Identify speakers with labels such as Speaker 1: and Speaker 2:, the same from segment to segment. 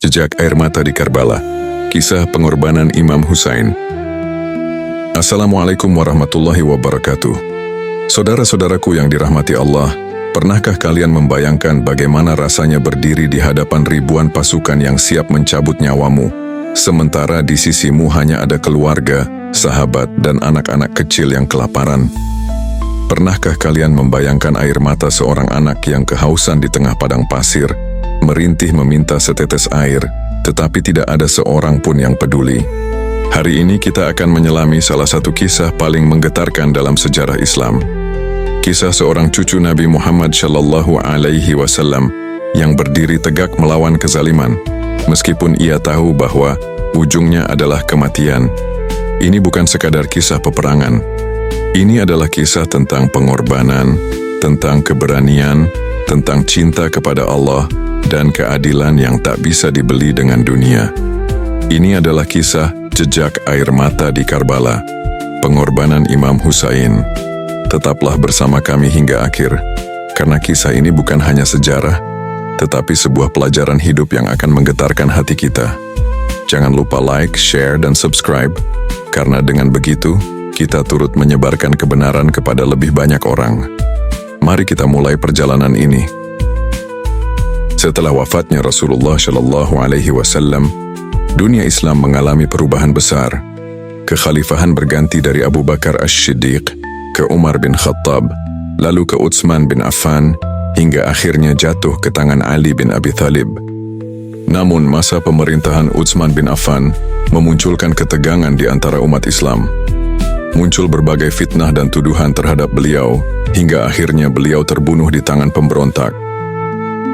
Speaker 1: Jejak air mata di Karbala. Kisah pengorbanan Imam Husain. Assalamualaikum warahmatullahi wabarakatuh. Saudara-saudaraku yang dirahmati Allah, pernahkah kalian membayangkan bagaimana rasanya berdiri di hadapan ribuan pasukan yang siap mencabut nyawamu, sementara di sisimu hanya ada keluarga, sahabat, dan anak-anak kecil yang kelaparan? Pernahkah kalian membayangkan air mata seorang anak yang kehausan di tengah padang pasir, merintih meminta setetes air, tetapi tidak ada seorang pun yang peduli? Hari ini kita akan menyelami salah satu kisah paling menggetarkan dalam sejarah Islam. Kisah seorang cucu Nabi Muhammad Shallallahu Alaihi Wasallam yang berdiri tegak melawan kezaliman, meskipun ia tahu bahwa ujungnya adalah kematian. Ini bukan sekadar kisah peperangan. Ini adalah kisah tentang pengorbanan, tentang keberanian, tentang cinta kepada Allah, dan keadilan yang tak bisa dibeli dengan dunia. Ini adalah kisah jejak air mata di Karbala, pengorbanan Imam Husain. Tetaplah bersama kami hingga akhir, karena kisah ini bukan hanya sejarah, tetapi sebuah pelajaran hidup yang akan menggetarkan hati kita. Jangan lupa like, share, dan subscribe, karena dengan begitu, kita turut menyebarkan kebenaran kepada lebih banyak orang. Mari kita mulai perjalanan ini. Setelah wafatnya Rasulullah Shallallahu Alaihi Wasallam, dunia Islam mengalami perubahan besar. Kekhalifahan berganti dari Abu Bakar As-Siddiq ke Umar bin Khattab, lalu ke Utsman bin Affan, hingga akhirnya jatuh ke tangan Ali bin Abi Thalib. Namun masa pemerintahan Utsman bin Affan memunculkan ketegangan di antara umat Islam. Muncul berbagai fitnah dan tuduhan terhadap beliau, hingga akhirnya beliau terbunuh di tangan pemberontak.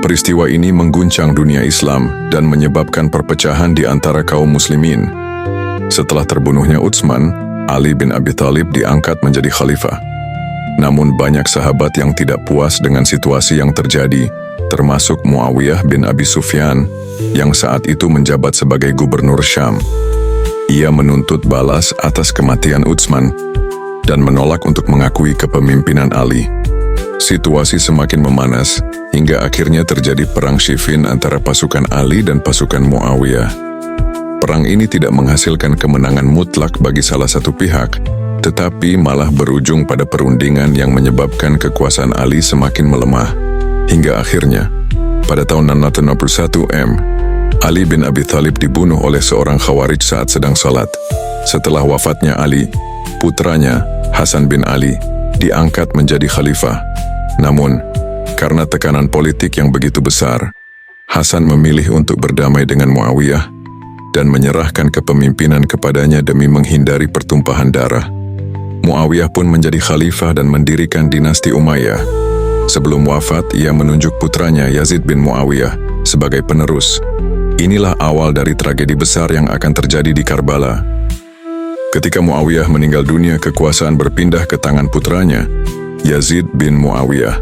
Speaker 1: Peristiwa ini mengguncang dunia Islam dan menyebabkan perpecahan di antara kaum muslimin. Setelah terbunuhnya Utsman, Ali bin Abi Thalib diangkat menjadi khalifah. Namun banyak sahabat yang tidak puas dengan situasi yang terjadi, termasuk Muawiyah bin Abi Sufyan, yang saat itu menjabat sebagai gubernur Syam. Ia menuntut balas atas kematian Utsman dan menolak untuk mengakui kepemimpinan Ali. Situasi semakin memanas hingga akhirnya terjadi perang Siffin antara pasukan Ali dan pasukan Muawiyah. Perang ini tidak menghasilkan kemenangan mutlak bagi salah satu pihak, tetapi malah berujung pada perundingan yang menyebabkan kekuasaan Ali semakin melemah. Hingga akhirnya, pada tahun 661 Ali bin Abi Thalib dibunuh oleh seorang Khawarij saat sedang salat. Setelah wafatnya Ali, putranya, Hasan bin Ali, diangkat menjadi khalifah. Namun, karena tekanan politik yang begitu besar, Hasan memilih untuk berdamai dengan Muawiyah dan menyerahkan kepemimpinan kepadanya demi menghindari pertumpahan darah. Muawiyah pun menjadi khalifah dan mendirikan dinasti Umayyah. Sebelum wafat, ia menunjuk putranya Yazid bin Muawiyah sebagai penerus. Inilah awal dari tragedi besar yang akan terjadi di Karbala. Ketika Muawiyah meninggal dunia, kekuasaan berpindah ke tangan putranya, Yazid bin Muawiyah.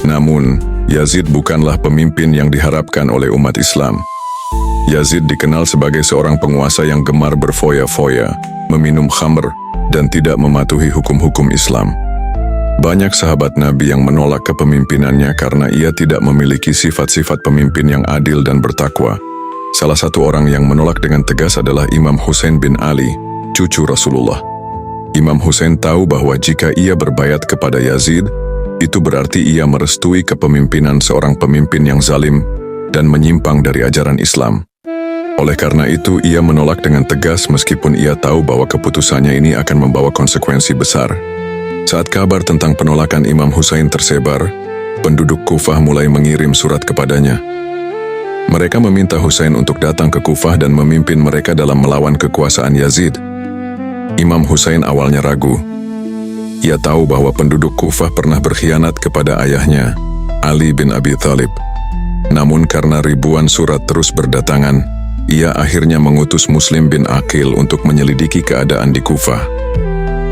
Speaker 1: Namun, Yazid bukanlah pemimpin yang diharapkan oleh umat Islam. Yazid dikenal sebagai seorang penguasa yang gemar berfoya-foya, meminum khamr, dan tidak mematuhi hukum-hukum Islam. Banyak sahabat Nabi yang menolak kepemimpinannya karena ia tidak memiliki sifat-sifat pemimpin yang adil dan bertakwa. Salah satu orang yang menolak dengan tegas adalah Imam Husain bin Ali, cucu Rasulullah. Imam Husain tahu bahwa jika ia berbayat kepada Yazid, itu berarti ia merestui kepemimpinan seorang pemimpin yang zalim dan menyimpang dari ajaran Islam. Oleh karena itu, ia menolak dengan tegas meskipun ia tahu bahwa keputusannya ini akan membawa konsekuensi besar. Saat kabar tentang penolakan Imam Husain tersebar, penduduk Kufah mulai mengirim surat kepadanya. Mereka meminta Husain untuk datang ke Kufah dan memimpin mereka dalam melawan kekuasaan Yazid. Imam Husain awalnya ragu. Ia tahu bahwa penduduk Kufah pernah berkhianat kepada ayahnya, Ali bin Abi Thalib. Namun karena ribuan surat terus berdatangan, ia akhirnya mengutus Muslim bin Aqil untuk menyelidiki keadaan di Kufah.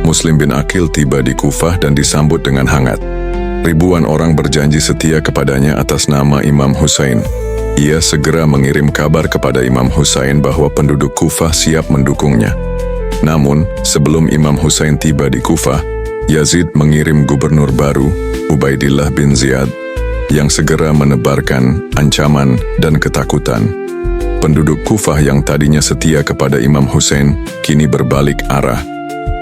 Speaker 1: Muslim bin Aqil tiba di Kufah dan disambut dengan hangat. Ribuan orang berjanji setia kepadanya atas nama Imam Husain. Ia segera mengirim kabar kepada Imam Husain bahwa penduduk Kufah siap mendukungnya. Namun, sebelum Imam Husain tiba di Kufah, Yazid mengirim gubernur baru, Ubaidillah bin Ziyad, yang segera menebarkan ancaman dan ketakutan. Penduduk Kufah yang tadinya setia kepada Imam Hussein kini berbalik arah.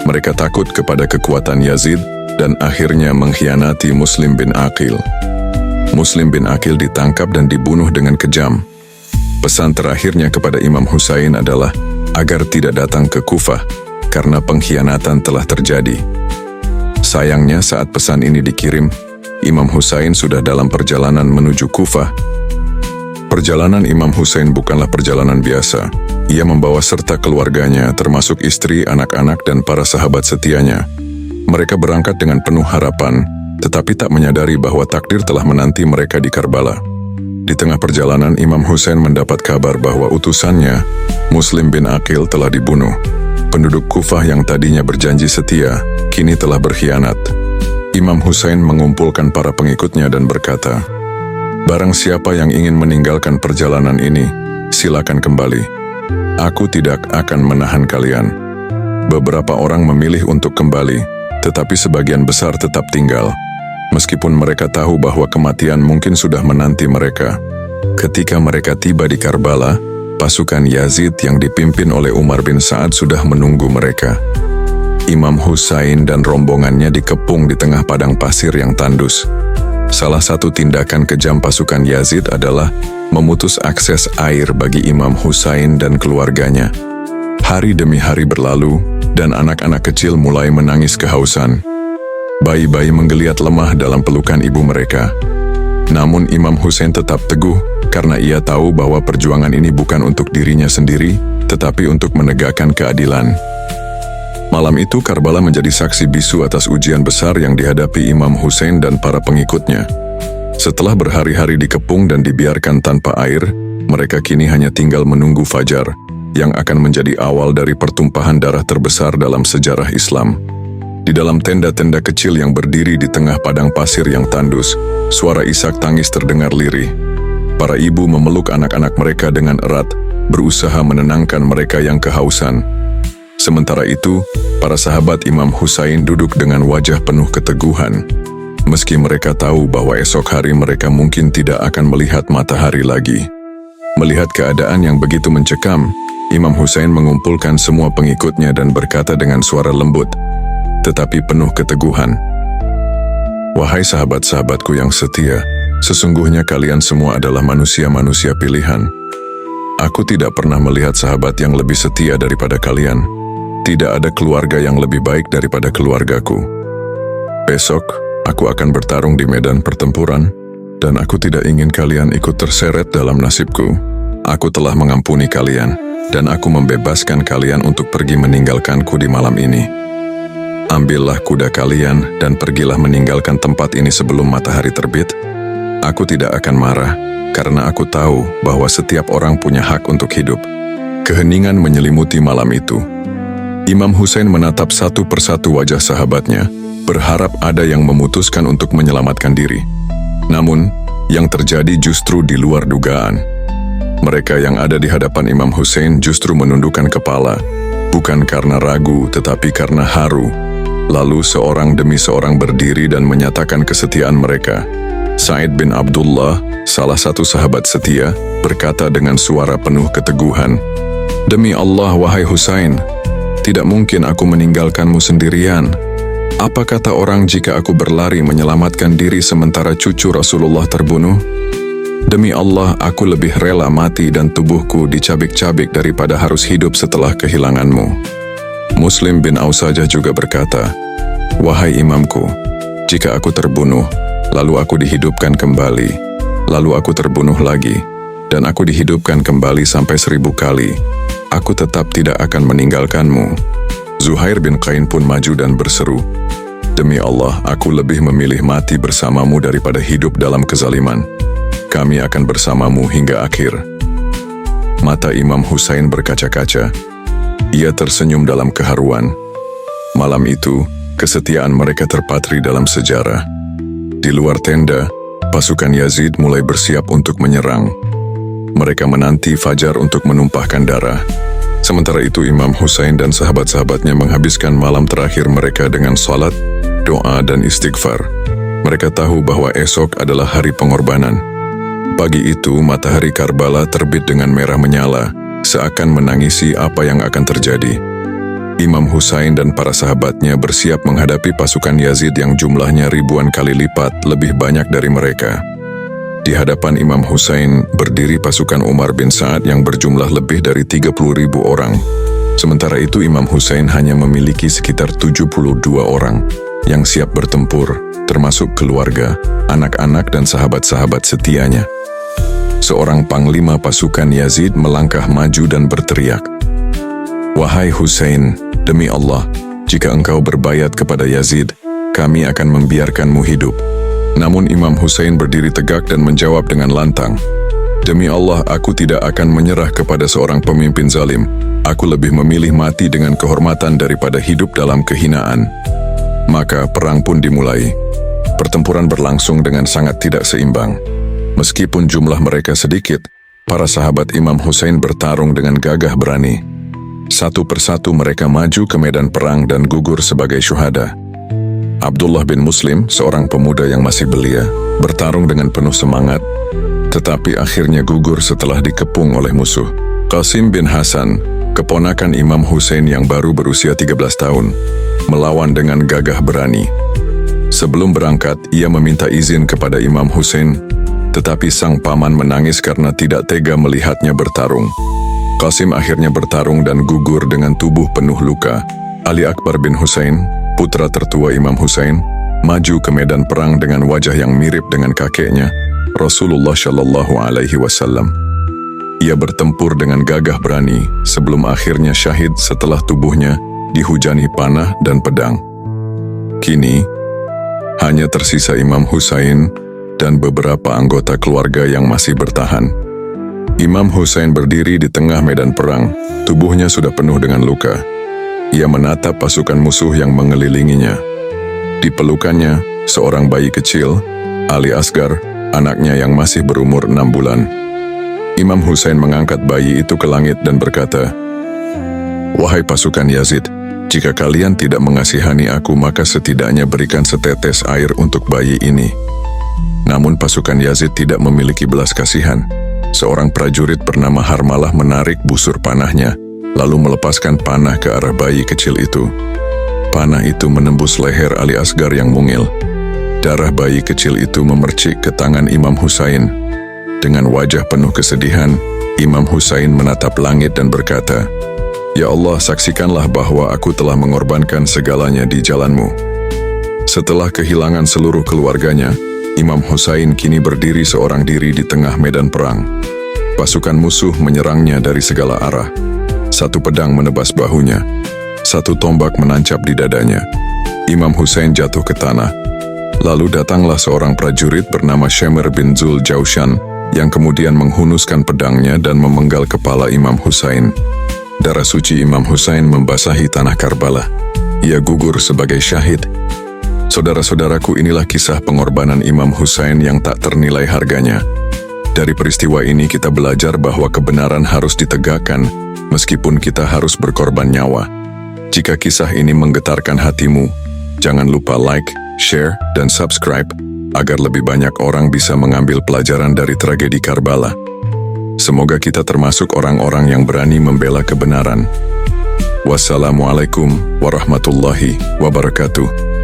Speaker 1: Mereka takut kepada kekuatan Yazid dan akhirnya mengkhianati Muslim bin Aqil. Muslim bin Aqil ditangkap dan dibunuh dengan kejam. Pesan terakhirnya kepada Imam Hussein adalah agar tidak datang ke Kufah karena pengkhianatan telah terjadi. Sayangnya saat pesan ini dikirim, Imam Hussein sudah dalam perjalanan menuju Kufah. Perjalanan Imam Hussein bukanlah perjalanan biasa. Ia membawa serta keluarganya, termasuk istri, anak-anak, dan para sahabat setianya. Mereka berangkat dengan penuh harapan, tetapi tak menyadari bahwa takdir telah menanti mereka di Karbala. Di tengah perjalanan, Imam Hussein mendapat kabar bahwa utusannya, Muslim bin Aqil, telah dibunuh. Penduduk Kufah yang tadinya berjanji setia, kini telah berkhianat. Imam Hussein mengumpulkan para pengikutnya dan berkata, "Barang siapa yang ingin meninggalkan perjalanan ini, silakan kembali. Aku tidak akan menahan kalian." Beberapa orang memilih untuk kembali, tetapi sebagian besar tetap tinggal. Meskipun mereka tahu bahwa kematian mungkin sudah menanti mereka. Ketika mereka tiba di Karbala, pasukan Yazid yang dipimpin oleh Umar bin Sa'ad sudah menunggu mereka. Imam Hussein dan rombongannya dikepung di tengah padang pasir yang tandus. Salah satu tindakan kejam pasukan Yazid adalah memutus akses air bagi Imam Hussein dan keluarganya. Hari demi hari berlalu, dan anak-anak kecil mulai menangis kehausan. Bayi-bayi menggeliat lemah dalam pelukan ibu mereka. Namun Imam Hussein tetap teguh karena ia tahu bahwa perjuangan ini bukan untuk dirinya sendiri, tetapi untuk menegakkan keadilan. Malam itu Karbala menjadi saksi bisu atas ujian besar yang dihadapi Imam Hussein dan para pengikutnya. Setelah berhari-hari dikepung dan dibiarkan tanpa air, mereka kini hanya tinggal menunggu fajar, yang akan menjadi awal dari pertumpahan darah terbesar dalam sejarah Islam. Di dalam tenda-tenda kecil yang berdiri di tengah padang pasir yang tandus, suara isak tangis terdengar lirih. Para ibu memeluk anak-anak mereka dengan erat, berusaha menenangkan mereka yang kehausan. Sementara itu, para sahabat Imam Hussein duduk dengan wajah penuh keteguhan. Meski mereka tahu bahwa esok hari mereka mungkin tidak akan melihat matahari lagi. Melihat keadaan yang begitu mencekam, Imam Hussein mengumpulkan semua pengikutnya dan berkata dengan suara lembut, tetapi penuh keteguhan, "Wahai sahabat-sahabatku yang setia, sesungguhnya kalian semua adalah manusia-manusia pilihan. Aku tidak pernah melihat sahabat yang lebih setia daripada kalian. Tidak ada keluarga yang lebih baik daripada keluargaku. Besok, aku akan bertarung di medan pertempuran, dan aku tidak ingin kalian ikut terseret dalam nasibku. Aku telah mengampuni kalian, dan aku membebaskan kalian untuk pergi meninggalkanku di malam ini. Ambillah kuda kalian dan pergilah meninggalkan tempat ini sebelum matahari terbit. Aku tidak akan marah, karena aku tahu bahwa setiap orang punya hak untuk hidup." Keheningan menyelimuti malam itu. Imam Hussein menatap satu persatu wajah sahabatnya, berharap ada yang memutuskan untuk menyelamatkan diri. Namun, yang terjadi justru di luar dugaan. Mereka yang ada di hadapan Imam Hussein justru menundukkan kepala, bukan karena ragu tetapi karena haru. Lalu seorang demi seorang berdiri dan menyatakan kesetiaan mereka. Sa'id bin Abdullah, salah satu sahabat setia, berkata dengan suara penuh keteguhan, "Demi Allah, wahai Hussein, tidak mungkin aku meninggalkanmu sendirian. Apa kata orang jika aku berlari menyelamatkan diri sementara cucu Rasulullah terbunuh? Demi Allah, aku lebih rela mati dan tubuhku dicabik-cabik daripada harus hidup setelah kehilanganmu." Muslim bin Ausajah juga berkata, "Wahai imamku, jika aku terbunuh, lalu aku dihidupkan kembali, lalu aku terbunuh lagi, dan aku dihidupkan kembali sampai 1000 kali, aku tetap tidak akan meninggalkanmu." Zuhair bin Qain pun maju dan berseru, "Demi Allah, aku lebih memilih mati bersamamu daripada hidup dalam kezaliman. Kami akan bersamamu hingga akhir." Mata Imam Hussein berkaca-kaca. Ia tersenyum dalam keharuan. Malam itu, kesetiaan mereka terpatri dalam sejarah. Di luar tenda, pasukan Yazid mulai bersiap untuk menyerang. Mereka menanti fajar untuk menumpahkan darah. Sementara itu Imam Hussein dan sahabat-sahabatnya menghabiskan malam terakhir mereka dengan salat, doa dan istighfar. Mereka tahu bahwa esok adalah hari pengorbanan. Pagi itu, matahari Karbala terbit dengan merah menyala, seakan menangisi apa yang akan terjadi. Imam Husain dan para sahabatnya bersiap menghadapi pasukan Yazid yang jumlahnya ribuan kali lipat lebih banyak dari mereka. Di hadapan Imam Husain berdiri pasukan Umar bin Sa'ad yang berjumlah lebih dari 30.000 orang. Sementara itu Imam Husain hanya memiliki sekitar 72 orang yang siap bertempur, termasuk keluarga, anak-anak dan sahabat-sahabat setianya. Seorang panglima pasukan Yazid melangkah maju dan berteriak, "Wahai Husain, demi Allah, jika engkau berbayat kepada Yazid, kami akan membiarkanmu hidup." Namun Imam Husain berdiri tegak dan menjawab dengan lantang, "Demi Allah, aku tidak akan menyerah kepada seorang pemimpin zalim. Aku lebih memilih mati dengan kehormatan daripada hidup dalam kehinaan." Maka perang pun dimulai. Pertempuran berlangsung dengan sangat tidak seimbang. Meskipun jumlah mereka sedikit, para sahabat Imam Husain bertarung dengan gagah berani. Satu persatu mereka maju ke medan perang dan gugur sebagai syuhada. Abdullah bin Muslim, seorang pemuda yang masih belia, bertarung dengan penuh semangat, tetapi akhirnya gugur setelah dikepung oleh musuh. Qasim bin Hasan, keponakan Imam Husain yang baru berusia 13 tahun, melawan dengan gagah berani. Sebelum berangkat, ia meminta izin kepada Imam Husain, tetapi sang paman menangis karena tidak tega melihatnya bertarung. Qasim akhirnya bertarung dan gugur dengan tubuh penuh luka. Ali Akbar bin Husain, putra tertua Imam Husain, maju ke medan perang dengan wajah yang mirip dengan kakeknya, Rasulullah Shallallahu Alaihi Wasallam. Ia bertempur dengan gagah berani sebelum akhirnya syahid setelah tubuhnya dihujani panah dan pedang. Kini, hanya tersisa Imam Husain dan beberapa anggota keluarga yang masih bertahan. Imam Husain berdiri di tengah medan perang, tubuhnya sudah penuh dengan luka. Ia menatap pasukan musuh yang mengelilinginya. Di pelukannya, seorang bayi kecil, Ali Asgar, anaknya yang masih berumur 6 bulan. Imam Husain mengangkat bayi itu ke langit dan berkata, "Wahai pasukan Yazid, jika kalian tidak mengasihani aku, maka setidaknya berikan setetes air untuk bayi ini." Namun pasukan Yazid tidak memiliki belas kasihan. Seorang prajurit bernama Harmalah menarik busur panahnya, lalu melepaskan panah ke arah bayi kecil itu. Panah itu menembus leher Ali Asgar yang mungil. Darah bayi kecil itu memercik ke tangan Imam Husain. Dengan wajah penuh kesedihan, Imam Husain menatap langit dan berkata, "Ya Allah, saksikanlah bahwa aku telah mengorbankan segalanya di jalanmu." Setelah kehilangan seluruh keluarganya, Imam Husain kini berdiri seorang diri di tengah medan perang. Pasukan musuh menyerangnya dari segala arah. Satu pedang menebas bahunya, satu tombak menancap di dadanya. Imam Husain jatuh ke tanah. Lalu datanglah seorang prajurit bernama Syamir bin Zul Jaushan yang kemudian menghunuskan pedangnya dan memenggal kepala Imam Husain. Darah suci Imam Husain membasahi tanah Karbala. Ia gugur sebagai syahid. Saudara-saudaraku, inilah kisah pengorbanan Imam Husain yang tak ternilai harganya. Dari peristiwa ini kita belajar bahwa kebenaran harus ditegakkan, meskipun kita harus berkorban nyawa. Jika kisah ini menggetarkan hatimu, jangan lupa like, share, dan subscribe, agar lebih banyak orang bisa mengambil pelajaran dari tragedi Karbala. Semoga kita termasuk orang-orang yang berani membela kebenaran. Wassalamualaikum warahmatullahi wabarakatuh.